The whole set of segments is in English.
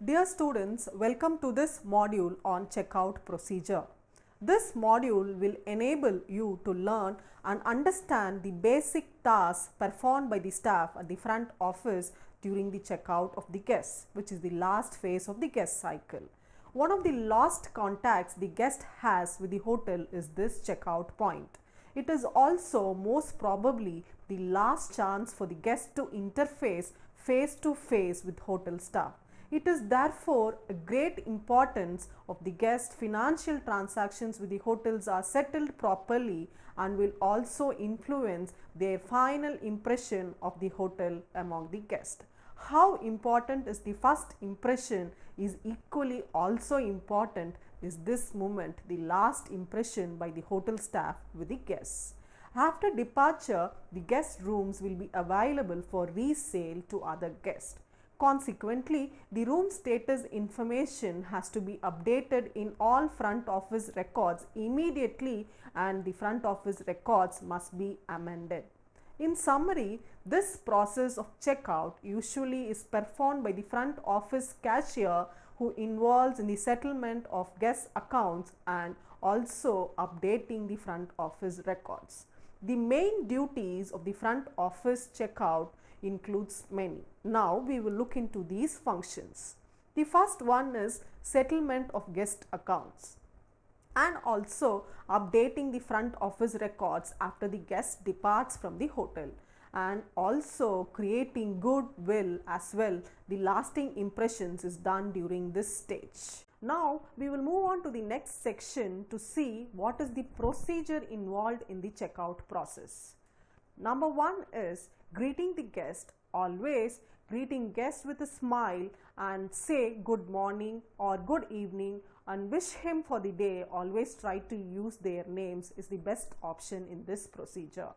Dear students, welcome to this module on checkout procedure. This module will enable you to learn and understand the basic tasks performed by the staff at the front office during the checkout of the guests, which is the last phase of the guest cycle. One of the last contacts the guest has with the hotel is this checkout point. It is also most probably the last chance for the guest to interface face to face with hotel staff. It is therefore a great importance of the guest financial transactions with the hotels are settled properly and will also influence their final impression of the hotel among the guests. How important is the first impression is equally also important is this moment, the last impression by the hotel staff with the guests. After departure, the guest rooms will be available for resale to other guests. Consequently, the room status information has to be updated in all front office records immediately and the front office records must be amended. In summary, this process of checkout usually is performed by the front office cashier who involves in the settlement of guest accounts and also updating the front office records. The main duties of the front office checkout includes many. Now we will look into these functions. The first one is settlement of guest accounts and also updating the front office records after the guest departs from the hotel and also creating goodwill as well. The lasting impressions is done during this stage. Now we will move on to the next section to see what is the procedure involved in the checkout process. Number one is greeting the guest. Always greeting guests with a smile and say good morning or good evening and wish him for the day. Always try to use their names is the best option in this procedure.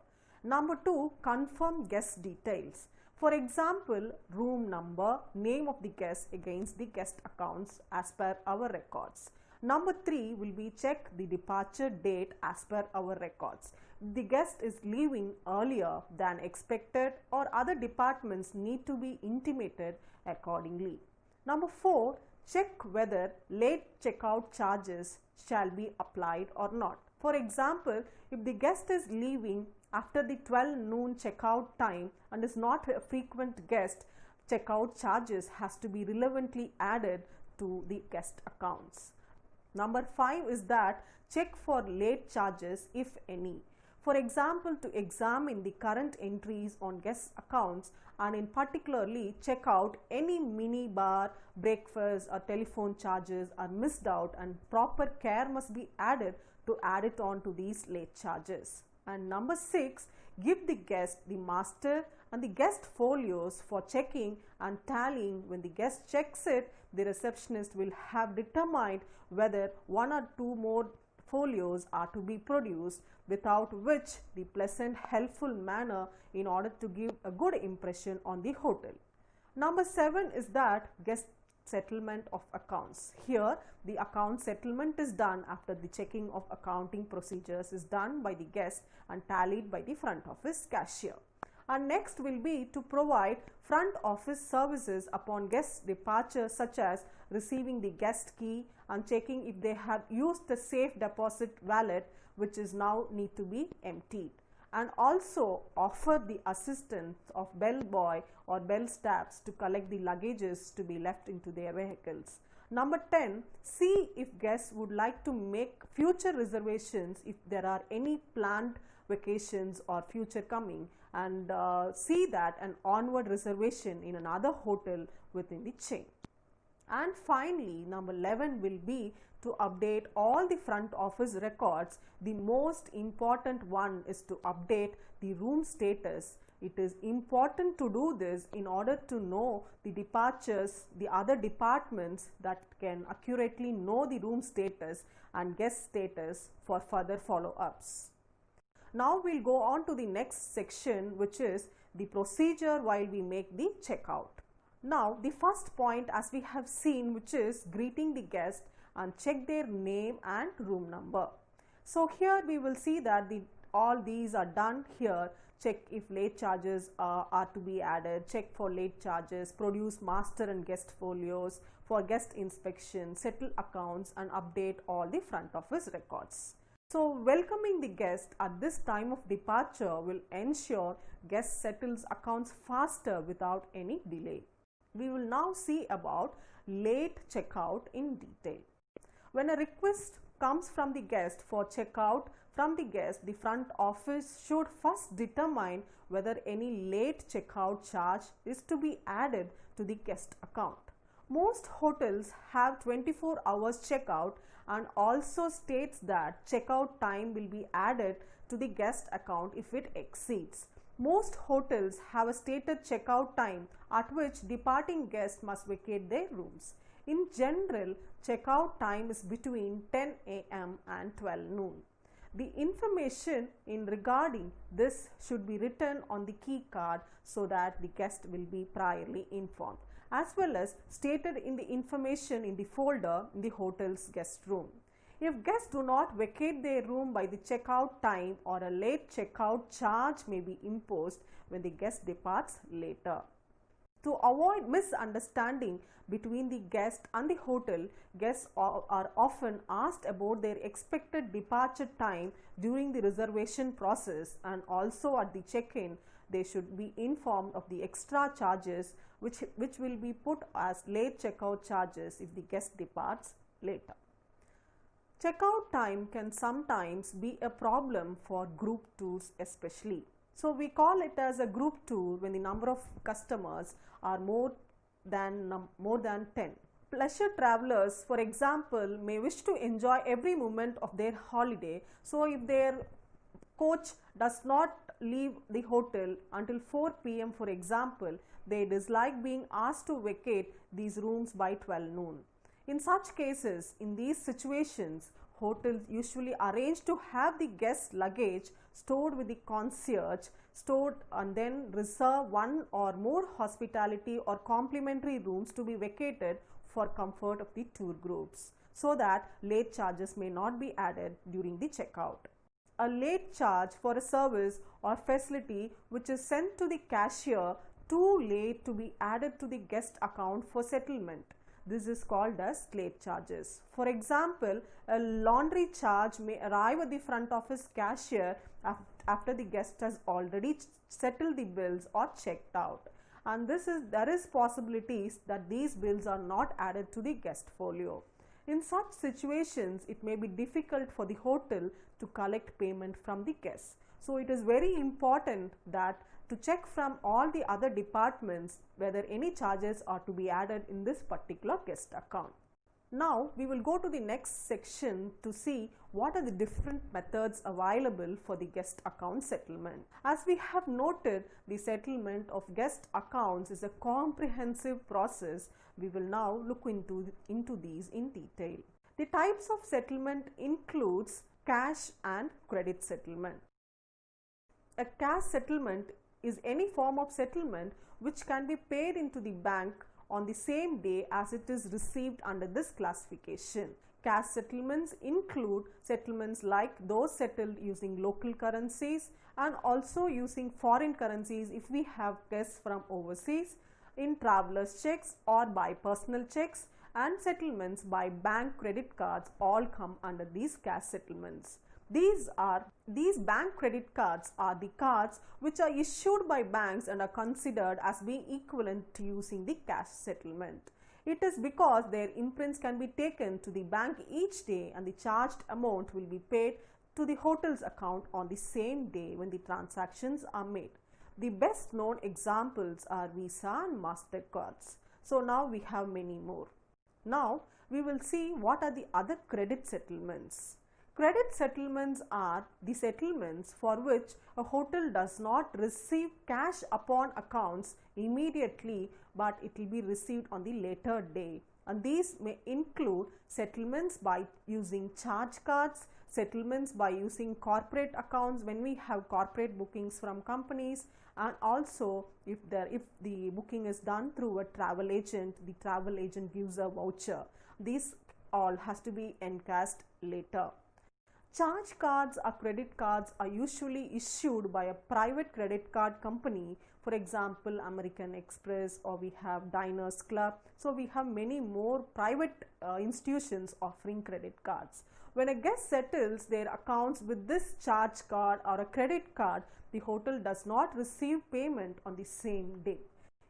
Number two, confirm guest details. For example, room number, name of the guest against the guest accounts as per our records. Number three will be check the departure date as per our records. The guest is leaving earlier than expected or other departments need to be intimated accordingly. Number four, check whether late checkout charges shall be applied or not. For example, if the guest is leaving after the 12 noon checkout time and is not a frequent guest, checkout charges has to be relevantly added to the guest accounts. Number 5 is that check for late charges if any. For example, to examine the current entries on guest accounts and in particularly check out any mini bar, breakfast or telephone charges are missed out and proper care must be added to add it on to these late charges. And number 6, give the guest the master and the guest folios for checking and tallying. When the guest checks it, the receptionist will have determined whether one or two more folios are to be produced, without which the pleasant helpful manner in order to give a good impression on the hotel. Number 7 is that guest settlement of accounts. Here the account settlement is done after the checking of accounting procedures is done by the guest and tallied by the front office cashier. And next will be to provide front office services upon guest departure, such as receiving the guest key and checking if they have used the safe deposit wallet, which is now need to be emptied, and also offer the assistance of bellboy or bell staffs to collect the luggages to be left into their vehicles. Number 10, see if guests would like to make future reservations if there are any planned vacations or future coming, and see that an onward reservation in another hotel within the chain. And finally, number 11 will be to update all the front office records. The most important one is to update the room status. It is important to do this in order to know the departures, the other departments that can accurately know the room status and guest status for further follow-ups. Now we'll go on to the next section, which is the procedure while we make the checkout. Now the first point, as we have seen, which is greeting the guest and check their name and room number. So here we will see that the all these are done here. Check if late charges are to be added, check for late charges, produce master and guest folios for guest inspection, settle accounts and update all the front office records. So welcoming the guest at this time of departure will ensure guest settles accounts faster without any delay. We will now see about late checkout in detail. When a request comes from the guest for checkout from the guest, the front office should first determine whether any late checkout charge is to be added to the guest account. Most hotels have 24 hours checkout and also states that checkout time will be added to the guest account if it exceeds. Most hotels have a stated checkout time at which departing guests must vacate their rooms. In general, checkout time is between 10 a.m. and 12 noon. The information in regarding this should be written on the key card so that the guest will be priorly informed, as well as stated in the information in the folder in the hotel's guest room. If guests do not vacate their room by the checkout time, or a late checkout charge may be imposed when the guest departs later. To avoid misunderstanding between the guest and the hotel, guests are often asked about their expected departure time during the reservation process, and also at the check-in they should be informed of the extra charges which will be put as late checkout charges if the guest departs later. Checkout time can sometimes be a problem for group tours especially. So we call it as a group tour when the number of customers are more than 10. Pleasure travelers, for example, may wish to enjoy every moment of their holiday. So if their coach does not leave the hotel until 4 p.m. for example, they dislike being asked to vacate these rooms by 12 noon. In such cases, in these situations, hotels usually arrange to have the guest luggage stored with the concierge and then reserve one or more hospitality or complimentary rooms to be vacated for comfort of the tour groups, so that late charges may not be added during the checkout. A late charge for a service or facility which is sent to the cashier too late to be added to the guest account for settlement. This is called as late charges. For example, a laundry charge may arrive at the front office cashier after the guest has already settled the bills or checked out, and there is possibilities that these bills are not added to the guest folio. In such situations, it may be difficult for the hotel to collect payment from the guests. So it is very important that to check from all the other departments whether any charges are to be added in this particular guest account. Now we will go to the next section to see what are the different methods available for the guest account settlement. As we have noted, the settlement of guest accounts is a comprehensive process. We will now look into these in detail. The types of settlement includes cash and credit settlement. A cash settlement is any form of settlement which can be paid into the bank on the same day as it is received under this classification. Cash settlements include settlements like those settled using local currencies and also using foreign currencies if we have guests from overseas, in travelers checks or by personal checks, and settlements by bank credit cards all come under these cash settlements. These bank credit cards are the cards which are issued by banks and are considered as being equivalent to using the cash settlement. It is because their imprints can be taken to the bank each day and the charged amount will be paid to the hotel's account on the same day when the transactions are made. The best known examples are Visa and MasterCards. So now we have many more. Now we will see what are the other credit settlements. Credit settlements are the settlements for which a hotel does not receive cash upon accounts immediately, but it will be received on the later day. And these may include settlements by using charge cards, settlements by using corporate accounts when we have corporate bookings from companies, and also if the booking is done through a travel agent, the travel agent gives a voucher. These all has to be encashed later. Charge cards or credit cards are usually issued by a private credit card company, for example American Express, or we have Diners Club. So we have many more private institutions offering credit cards. When a guest settles their accounts with this charge card or a credit card, the hotel does not receive payment on the same day.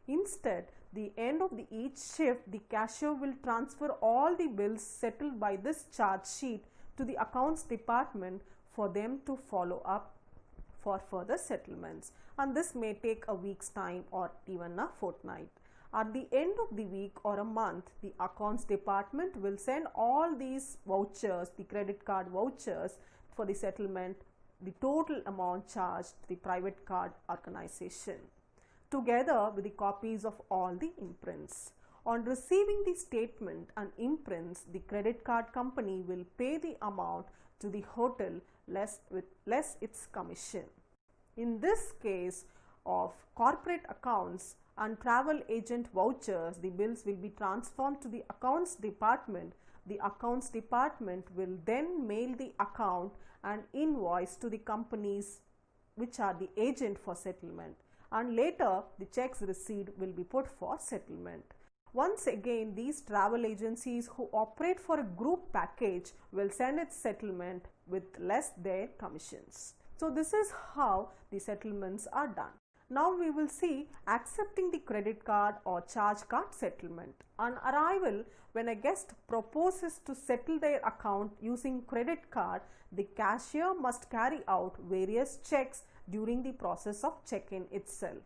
Instead, the end of each shift, the cashier will transfer all the bills settled by this charge sheet to the accounts department for them to follow up for further settlements, and this may take a week's time or even a fortnight. At the end of the week or a month, the accounts department will send all these vouchers, the credit card vouchers, for the settlement, the total amount charged to the private card organization, together with the copies of all the imprints. On receiving the statement and imprints, the credit card company will pay the amount to the hotel less its commission. In this case of corporate accounts and travel agent vouchers, the bills will be transferred to the accounts department. The accounts department will then mail the account and invoice to the companies which are the agent for settlement, and later the checks received will be put for settlement. Once again, these travel agencies who operate for a group package will send its settlement with less their commissions. So this is how the settlements are done. Now we will see accepting the credit card or charge card settlement. On arrival, when a guest proposes to settle their account using credit card, the cashier must carry out various checks during the process of check-in itself.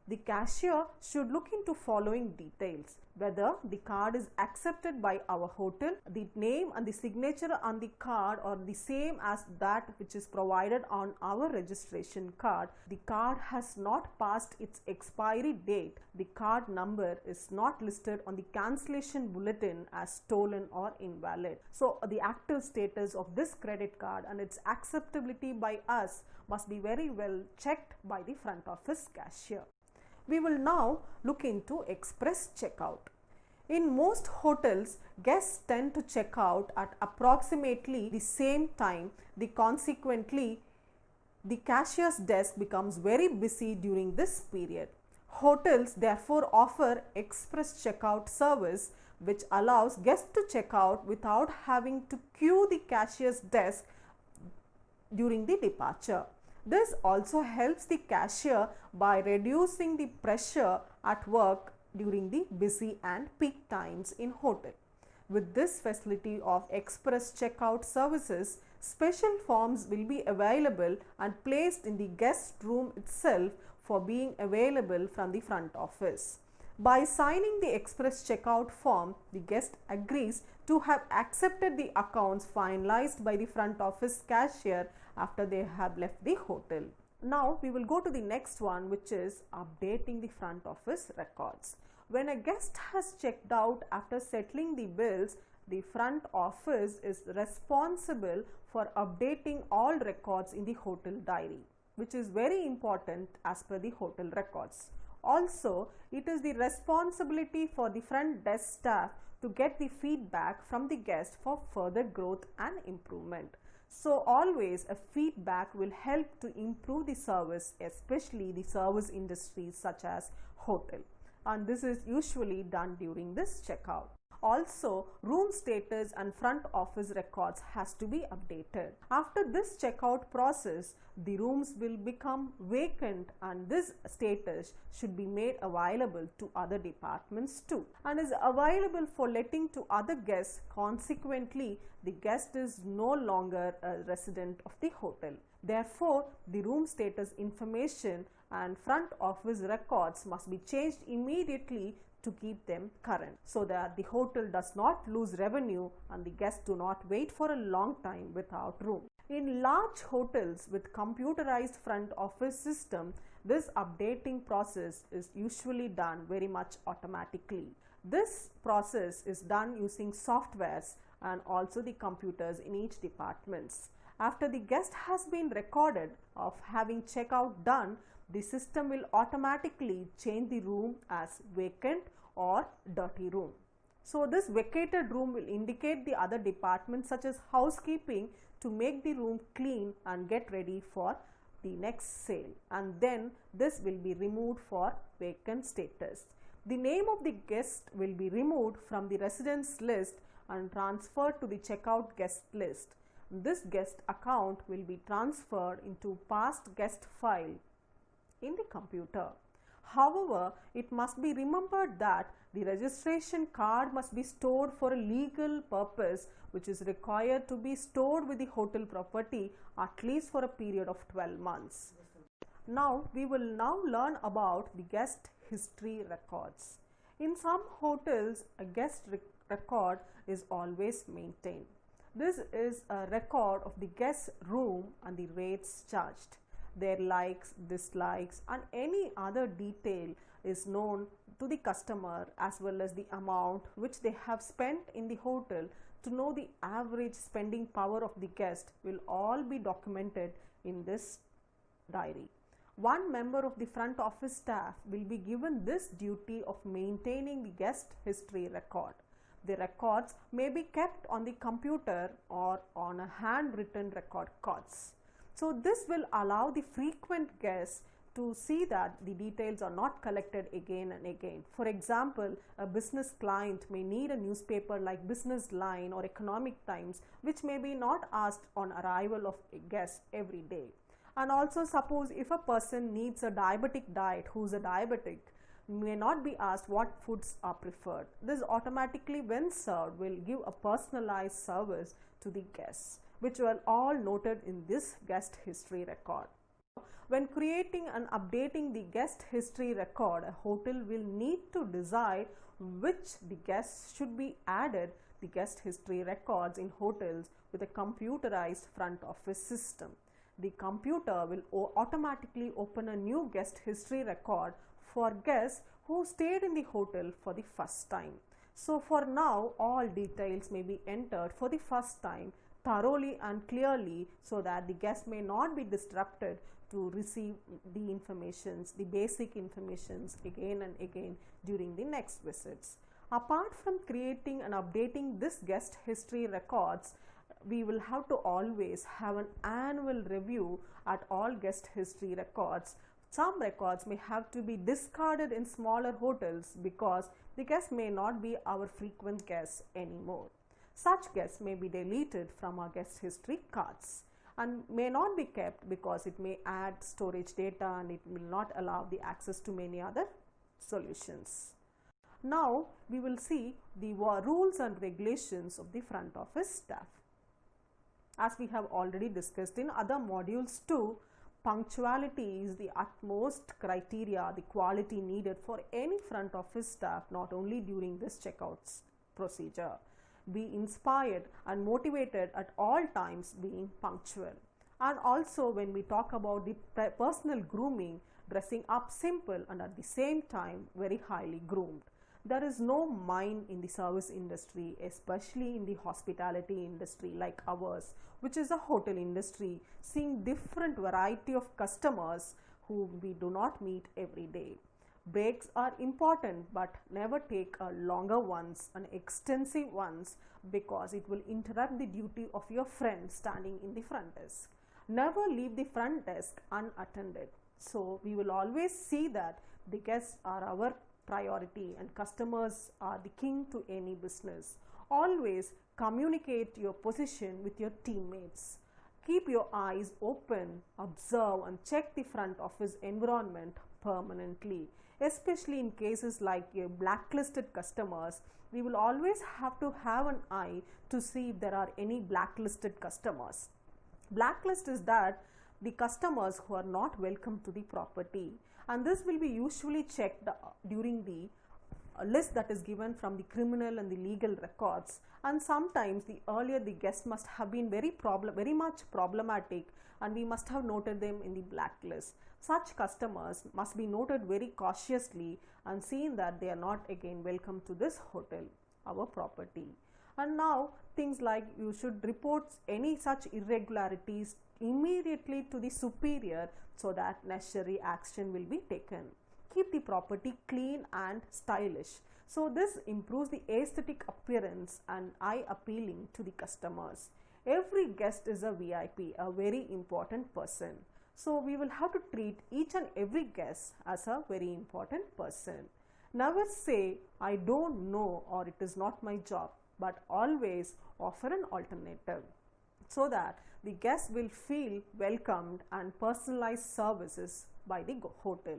The cashier should look into following details: whether the card is accepted by our hotel, the name and the signature on the card are the same as that which is provided on our registration card, the card has not passed its expiry date, the card number is not listed on the cancellation bulletin as stolen or invalid. So the active status of this credit card and its acceptability by us must be very well checked by the front office cashier. We will now look into express checkout. In most hotels, guests tend to check out at approximately the same time. Consequently, the cashier's desk becomes very busy during this period. Hotels therefore offer express checkout service, which allows guests to check out without having to queue the cashier's desk during the departure. This also helps the cashier by reducing the pressure at work during the busy and peak times in hotel. With this facility of express checkout services, special forms will be available and placed in the guest room itself for being available from the front office. By signing the express checkout form, the guest agrees to have accepted the accounts finalized by the front office cashier after they have left the hotel. Now we will go to the next one, which is updating the front office records. When a guest has checked out after settling the bills, the front office is responsible for updating all records in the hotel diary, which is very important as per the hotel records. Also, it is the responsibility for the front desk staff to get the feedback from the guest for further growth and improvement. So always a feedback will help to improve the service, especially the service industries such as hotel, and this is usually done during this checkout. Also, room status and front office records has to be updated. After this checkout process, the rooms will become vacant and this status should be made available to other departments too, and is available for letting to other guests. Consequently, the guest is no longer a resident of the hotel. Therefore, the room status information and front office records must be changed immediately to keep them current, so that the hotel does not lose revenue and the guests do not wait for a long time without room. In large hotels with computerized front office system, this updating process is usually done very much automatically. This process is done using softwares and also the computers in each departments. After the guest has been recorded of having checkout done, the system will automatically change the room as vacant or dirty room. So this vacated room will indicate the other departments such as housekeeping to make the room clean and get ready for the next sale, and then this will be removed for vacant status. The name of the guest will be removed from the residence list and transferred to the checkout guest list. This guest account will be transferred into past guest file in the computer. However, it must be remembered that the registration card must be stored for a legal purpose, which is required to be stored with the hotel property at least for a period of 12 months. Now, we will now learn about the guest history records. In some hotels, a guest record is always maintained. This is a record of the guest room and the rates charged. Their likes, dislikes, and any other detail is known to the customer, as well as the amount which they have spent in the hotel. To know the average spending power of the guest will all be documented in this diary. One member of the front office staff will be given this duty of maintaining the guest history record. The records may be kept on the computer or on a handwritten record cards. So this will allow the frequent guests to see that the details are not collected again and again. For example, a business client may need a newspaper like Business Line or Economic Times, which may be not asked on arrival of a guest every day. And also, suppose if a person needs a diabetic diet, who's a diabetic, may not be asked what foods are preferred. This automatically, when served, will give a personalized service to the guests, which were all noted in this guest history record. When creating and updating the guest history record, a hotel will need to decide which the guests should be added the guest history records in hotels with a computerized front office system. The computer will automatically open a new guest history record for guests who stayed in the hotel for the first time. So for now, all details may be entered for the first time thoroughly and clearly, so that the guest may not be disrupted to receive the informations, the basic informations again and again during the next visits. Apart from creating and updating this guest history records, we will have to always have an annual review at all guest history records. Some records may have to be discarded in smaller hotels because the guests may not be our frequent guests anymore. Such guests may be deleted from our guest history cards and may not be kept because it may add storage data and it will not allow the access to many other solutions. Now we will see the rules and regulations of the front office staff. As we have already discussed in other modules too, punctuality is the utmost criteria, the quality needed for any front office staff, not only during this checkouts procedure. Be inspired and motivated at all times being punctual. And also, when we talk about the personal grooming, dressing up simple and at the same time very highly groomed. There is no mind in the service industry, especially in the hospitality industry like ours, which is a hotel industry, seeing different variety of customers whom we do not meet every day. Breaks are important, but never take a longer ones and extensive ones, because it will interrupt the duty of your friend standing in the front desk. Never leave the front desk unattended. So we will always see that the guests are our priority and customers are the king to any business. Always communicate your position with your teammates. Keep your eyes open, observe and check the front office environment permanently. Especially in cases like blacklisted customers, we will always have to have an eye to see if there are any blacklisted customers. Blacklist is that the customers who are not welcome to the property, and this will be usually checked during the list that is given from the criminal and the legal records. And sometimes the earlier the guest must have been very much problematic, and we must have noted them in the blacklist. Such customers must be noted very cautiously and seen that they are not again welcome to this hotel, our property. And now things like you should report any such irregularities immediately to the superior so that necessary action will be taken. Keep the property clean and stylish. So this improves the aesthetic appearance and eye appealing to the customers. every guest is a VIP, a very important person. So we will have to treat each and every guest as a very important person. Never say, I don't know or it is not my job, but always offer an alternative so that the guest will feel welcomed and personalized services by the hotel.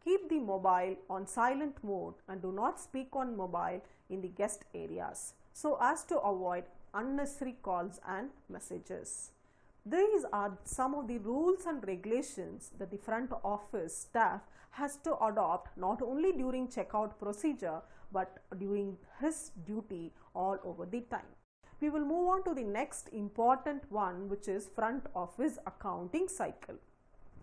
Keep the mobile on silent mode and do not speak on mobile in the guest areas so as to avoid unnecessary calls and messages. These are some of the rules and regulations that the front office staff has to adopt not only during checkout procedure but during his duty all over the time. We will move on to the next important one, which is front office accounting cycle.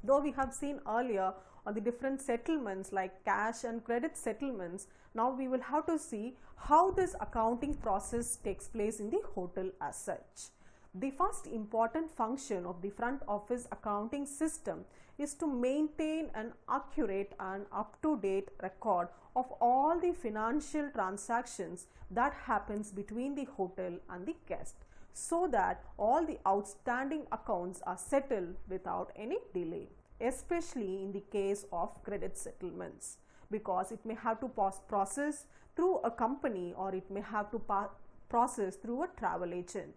Though we have seen earlier on the different settlements like cash and credit settlements, now we will have to see how this accounting process takes place in the hotel as such. The first important function of the front office accounting system is to maintain an accurate and up-to-date record of all the financial transactions that happens between the hotel and the guest, so that all the outstanding accounts are settled without any delay, especially in the case of credit settlements, because it may have to process through a company or it may have to process through a travel agent.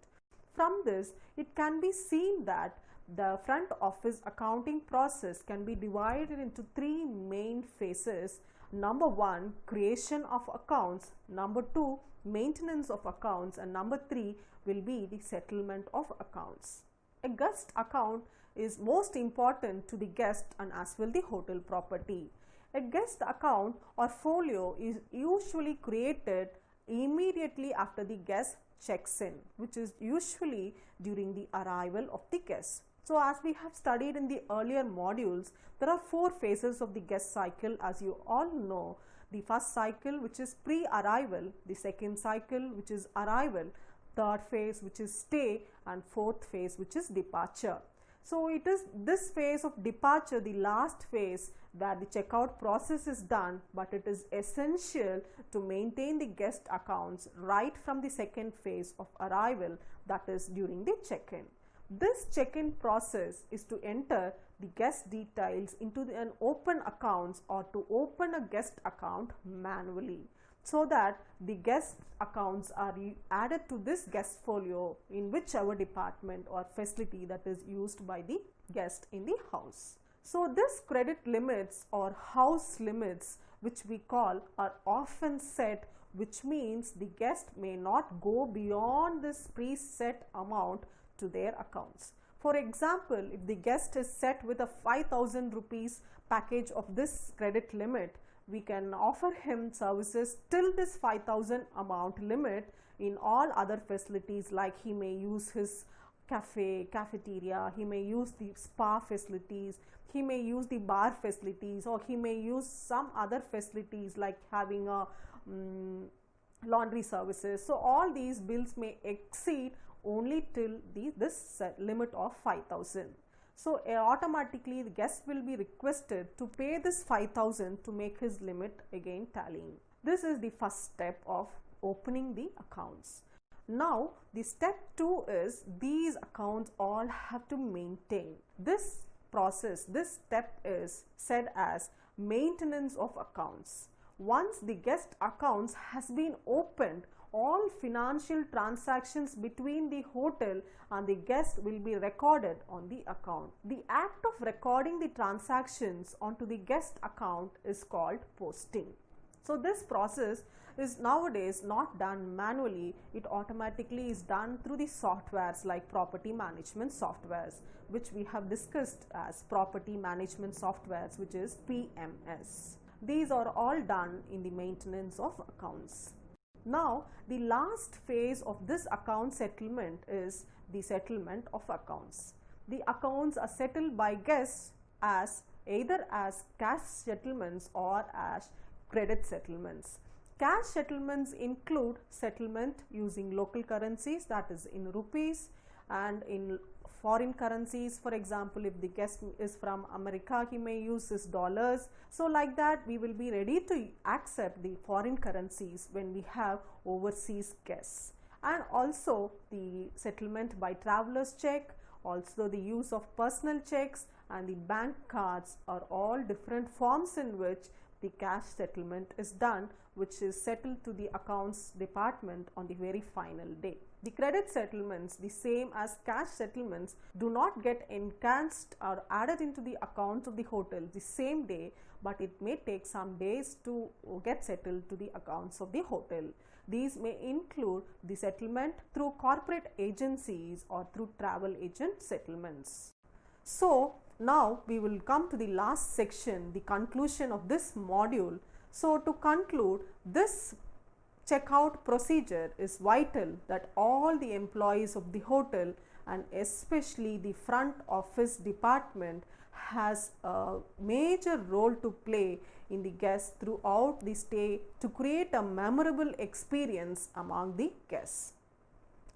From this, it can be seen that the front office accounting process can be divided into three main phases. Number 1, creation of accounts. Number 2, maintenance of accounts. And number 3 will be the settlement of accounts. A guest account is most important to the guest and as well the hotel property. A guest account or folio is usually created immediately after the guest checks in, which is usually during the arrival of the guest. So as we have studied in the earlier modules, there are 4 phases of the guest cycle, as you all know. The first cycle, which is pre-arrival, the second cycle, which is arrival, third phase, which is stay, and fourth phase, which is departure. So it is this phase of departure, the last phase, where the checkout process is done, but it is essential to maintain the guest accounts right from the second phase of arrival, that is during the check-in. This check-in process is to enter the guest details into an open accounts or to open a guest account manually, so that the guest accounts are added to this guest folio in whichever department or facility that is used by the guest in the house. So this credit limits or house limits, which we call, are often set, which means the guest may not go beyond this preset amount to their accounts. For example, if the guest is set with a 5,000 rupees package of this credit limit, we can offer him services till this 5,000 amount limit in all other facilities, like he may use his cafeteria, he may use the spa facilities, he may use the bar facilities, or he may use some other facilities like having a laundry services. So all these bills may exceed only till this limit of 5,000. So automatically the guest will be requested to pay this 5,000 to make his limit again tallying. This is the first step of opening the accounts. Now the step 2 is these accounts all have to maintain. This process, this step is said as maintenance of accounts. Once the guest accounts has been opened, all financial transactions between the hotel and the guest will be recorded on the account. The act of recording the transactions onto the guest account is called posting. So this process is nowadays not done manually, it automatically is done through the softwares like property management softwares, which we have discussed as property management softwares, which is PMS. These are all done in the maintenance of accounts. Now the last phase of this account settlement is the settlement of accounts. The accounts are settled by guests as either as cash settlements or as credit settlements. Cash settlements include settlement using local currencies, that is in rupees, and in foreign currencies. For example, if the guest is from America, he may use his dollars. So like that, we will be ready to accept the foreign currencies when we have overseas guests. and also the settlement by traveler's check, also the use of personal checks and the bank cards are all different forms in which the cash settlement is done, which is settled to the accounts department on the very final day. The credit settlements, the same as cash settlements, do not get enhanced or added into the accounts of the hotel the same day, but it may take some days to get settled to the accounts of the hotel. These may include the settlement through corporate agencies or through travel agent settlements. So now we will come to the last section, the conclusion of this module. So to conclude, this checkout procedure is vital that all the employees of the hotel and especially the front office department has a major role to play in the guests throughout the stay to create a memorable experience among the guests.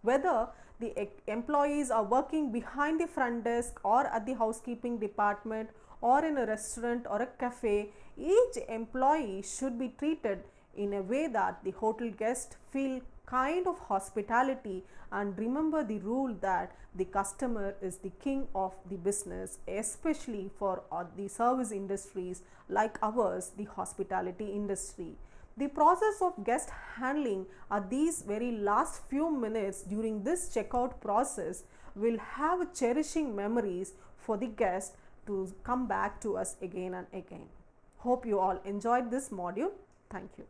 Whether the employees are working behind the front desk or at the housekeeping department or in a restaurant or a cafe, each employee should be treated in a way that the hotel guests feel kind of hospitality and remember the rule that the customer is the king of the business, especially for the service industries like ours, the hospitality industry. The process of guest handling at these very last few minutes during this checkout process will have cherishing memories for the guest to come back to us again and again. Hope you all enjoyed this module. Thank you.